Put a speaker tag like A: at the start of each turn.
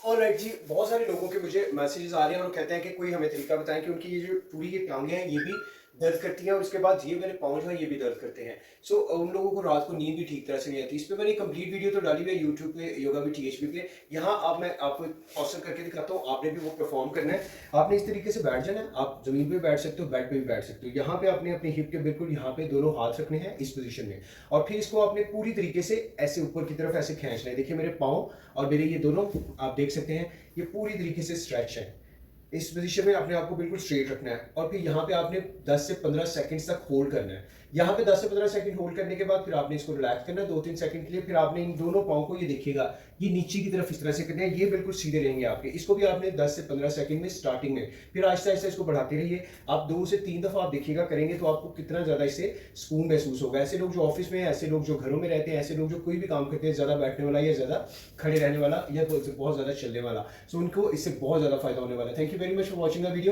A: Alright जी, बहुत सारे लोगों के मुझे मैसेजेस आ रहे हैं और वो कहते हैं कि कोई हमें तरीका बताएं कि उनकी ये जो पूरी ये टांगें हैं ये भी दर्द करती हैं और उसके बाद ये मेरे पाँव जो है ये भी दर्द करते हैं। सो उन लोगों को रात को नींद भी ठीक तरह से नहीं आती। इस पे मैंने कंप्लीट वीडियो तो डाली हुई है यूट्यूब पे, योगा भी टीएचपी पे। यहाँ आप मैं आपको पोस्टर करके दिखाता हूँ, आपने भी वो परफॉर्म करना है। आपने इस तरीके से बैठ जाना है, आप जमीन पे बैठ सकते हो, बेड पे भी बैठ सकते हो। यहाँ पे आपने अपनी हिप के बिल्कुल यहाँ पे दोनों हाथ रखने हैं इस पोजीशन में, और फिर इसको आपने पूरी तरीके से ऐसे ऊपर की तरफ ऐसे खींचना है। देखिए मेरे पाँव और मेरे ये दोनों आप देख सकते हैं ये पूरी तरीके से स्ट्रेच है। इस पोजीशन में अपने आप को बिल्कुल स्ट्रेट रखना है और फिर यहाँ पे आपने 10 से 15 सेकंड्स तक होल्ड करना है। यहाँ पे 10 से 15 सेकंड होल्ड करने के बाद फिर आपने इसको रिलैक्स करना है 2-3 सेकंड के लिए। फिर आपने इन दोनों पाँव को ये देखिएगा ये नीचे की तरफ इस तरह से करना है, ये बिल्कुल सीधे रहेंगे आपके। इसको भी आपने 10 से 15 सेकंड में स्टार्टिंग में, फिर आहिस्ता आहिस्ता इसको बढ़ाते रहिए। आप 2 से 3 दफा आप देखिएगा करेंगे तो आपको कितना ज्यादा इससे सुकून महसूस होगा। ऐसे लोग जो ऑफिस में हैं, ऐसे लोग जो घरों में रहते हैं, ऐसे लोग जो कोई भी काम करते हैं ज्यादा बैठने वाला या ज्यादा खड़े रहने वाला या बहुत ज्यादा चलने वाला, सो उनको इससे बहुत ज्यादा फायदा होने वाला है। Thank you very much for watching the video.